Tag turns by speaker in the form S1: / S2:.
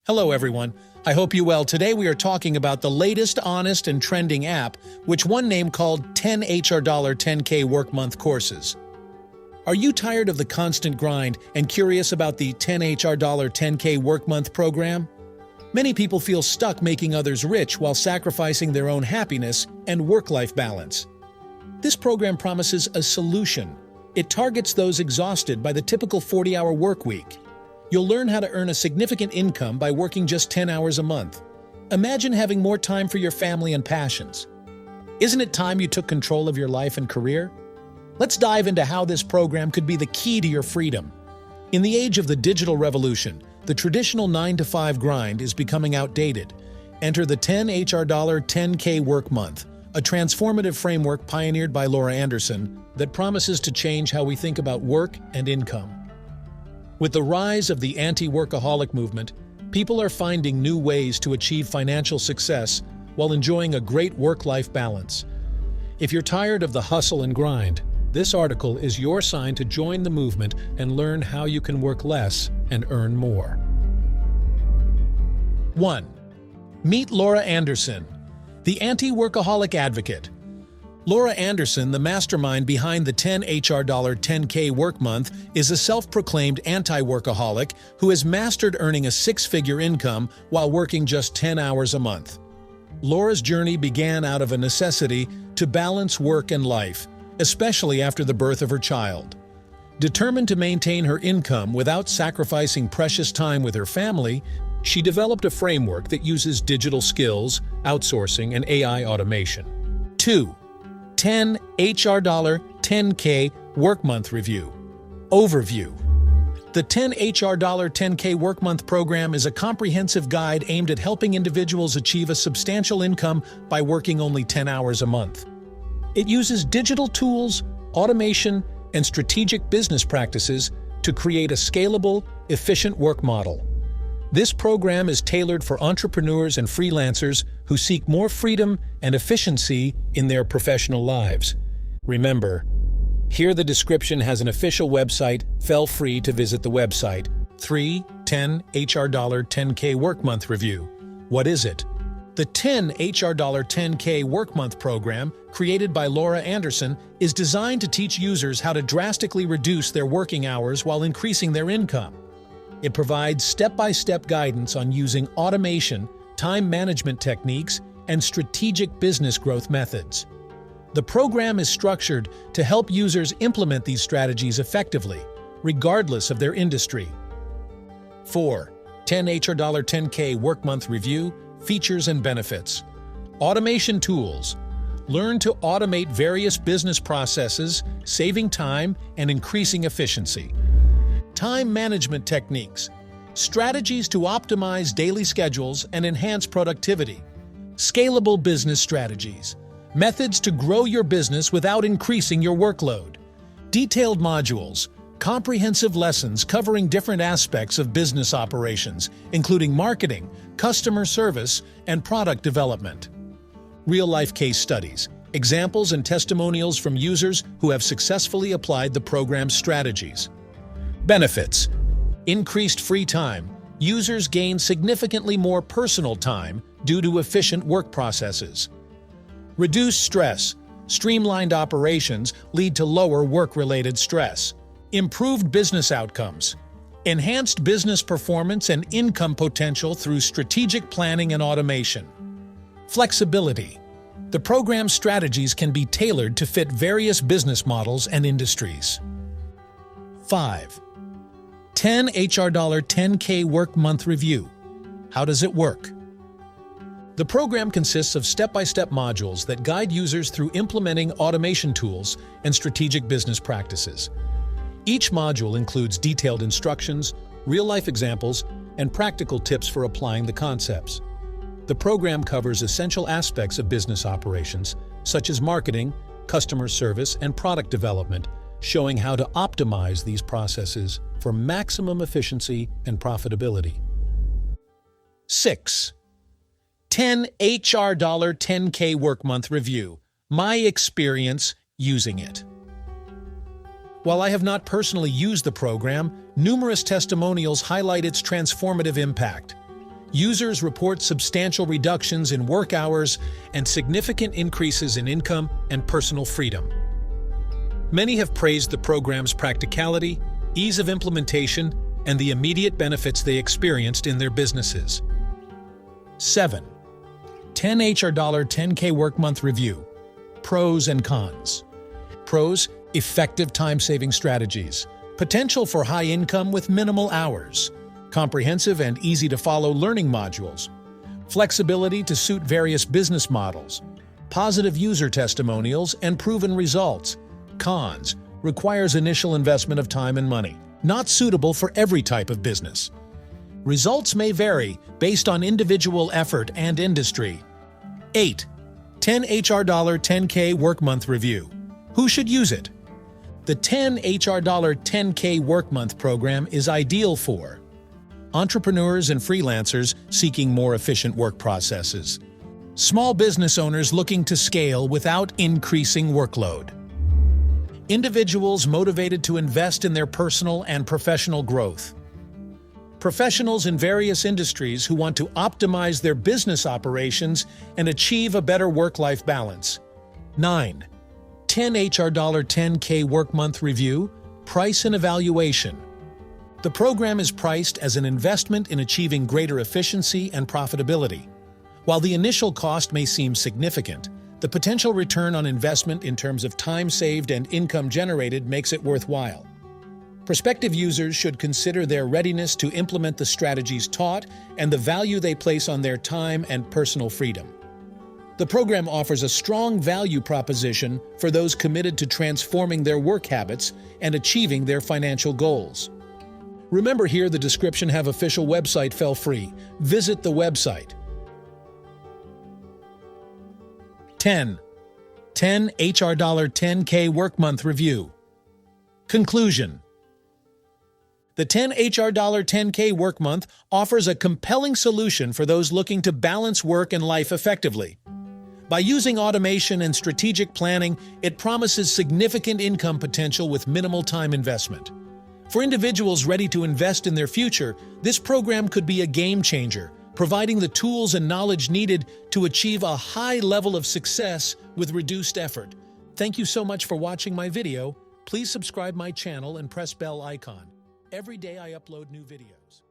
S1: Hello everyone, I hope you well. Today we are talking about the latest honest and trending app, which one name called 10 HR $10K Work Month Courses. Are you tired of the constant grind and curious about the 10 HR $10K Work Month program? Many people feel stuck making others rich while sacrificing their own happiness and work-life balance. This program promises a solution. It targets those exhausted by the typical 40-hour work week. You'll learn how to earn a significant income by working just 10 hours a month. Imagine having more time for your family and passions. Isn't it time you took control of your life and career? Let's dive into how this program could be the key to your freedom. In the age of the digital revolution, the traditional 9-to-5 grind is becoming outdated. Enter the 10 HR $10K Work Month, a transformative framework pioneered by Laura Anderson that promises to change how we think about work and income. With the rise of the Antiworkaholic movement, people are finding new ways to achieve financial success while enjoying a great work-life balance. If you're tired of the hustle and grind, this article is your sign to join the movement and learn how you can work less and earn more. 1. Meet Laura Anderson, the anti-workaholic advocate. Laura Anderson, the mastermind behind the 10 HR $10K Work Month, is a self-proclaimed anti-workaholic who has mastered earning a six-figure income while working just 10 hours a month. Laura's journey began out of a necessity to balance work and life, especially after the birth of her child. Determined to maintain her income without sacrificing precious time with her family, she developed a framework that uses digital skills, outsourcing, and AI automation. 2. 10 HR $10K Work Month Review. Overview. The 10 HR $10K Work Month program is a comprehensive guide aimed at helping individuals achieve a substantial income by working only 10 hours a month. It uses digital tools, automation, and strategic business practices to create a scalable, efficient work model. This program is tailored for entrepreneurs and freelancers who seek more freedom and efficiency in their professional lives. Remember, here the description has an official website. Feel free to visit the website. 3. 10 HR $10K Work Month Review. What is it? The 10 HR $10K Work Month program, created by Laura Anderson, is designed to teach users how to drastically reduce their working hours while increasing their income. It provides step-by-step guidance on using automation, time management techniques, and strategic business growth methods. The program is structured to help users implement these strategies effectively, regardless of their industry. 4. 10 HR $10K Work Month Review. Features and benefits. Automation tools. Learn to automate various business processes, saving time and increasing efficiency. Time management techniques. Strategies to optimize daily schedules and enhance productivity. Scalable business strategies. Methods to grow your business without increasing your workload. Detailed modules. Comprehensive lessons covering different aspects of business operations, including marketing, customer service, and product development. Real-life case studies. Examples and testimonials from users who have successfully applied the program's strategies. Benefits. Increased free time. Users gain significantly more personal time due to efficient work processes. Reduced stress. Streamlined operations lead to lower work-related stress. Improved business outcomes. Enhanced business performance and income potential through strategic planning and automation. Flexibility. The program's strategies can be tailored to fit various business models and industries. 5. 10 HR $10K Work Month Review. How does it work? The program consists of step-by-step modules that guide users through implementing automation tools and strategic business practices. Each module includes detailed instructions, real-life examples, and practical tips for applying the concepts. The program covers essential aspects of business operations, such as marketing, customer service, and product development, showing how to optimize these processes for maximum efficiency and profitability. 6. 10 HR $10K Work Month Review. My experience using it. While I have not personally used the program, numerous testimonials highlight its transformative impact. Users report substantial reductions in work hours and significant increases in income and personal freedom. Many have praised the program's practicality, ease of implementation, and the immediate benefits they experienced in their businesses. 7. 10 HR $10K Work Month Review. Pros and cons. Pros: effective time-saving strategies. Potential for high income with minimal hours. Comprehensive and easy-to-follow learning modules. Flexibility to suit various business models. Positive user testimonials and proven results. Cons: requires initial investment of time and money. Not suitable for every type of business. Results may vary based on individual effort and industry. 8. 10 HR $10K Work Month Review. Who should use it? The 10 HR $10K Work Month program is ideal for entrepreneurs and freelancers seeking more efficient work processes, small business owners looking to scale without increasing workload, individuals motivated to invest in their personal and professional growth, professionals in various industries who want to optimize their business operations and achieve a better work-life balance. 9. 10 HR $10K Work Month Review. Price and evaluation. The program is priced as an investment in achieving greater efficiency and profitability. While the initial cost may seem significant, the potential return on investment in terms of time saved and income generated makes it worthwhile. Prospective users should consider their readiness to implement the strategies taught and the value they place on their time and personal freedom. The program offers a strong value proposition for those committed to transforming their work habits and achieving their financial goals. Remember, here the description have official website fell free. Visit the website. 10 HR $10K Work Month Review. Conclusion. The 10 HR $10K Work Month offers a compelling solution for those looking to balance work and life effectively. By using automation and strategic planning, it promises significant income potential with minimal time investment. For individuals ready to invest in their future, this program could be a game changer, providing the tools and knowledge needed to achieve a high level of success with reduced effort. Thank you so much for watching my video. Please subscribe my channel and press bell icon. Every day I upload new videos.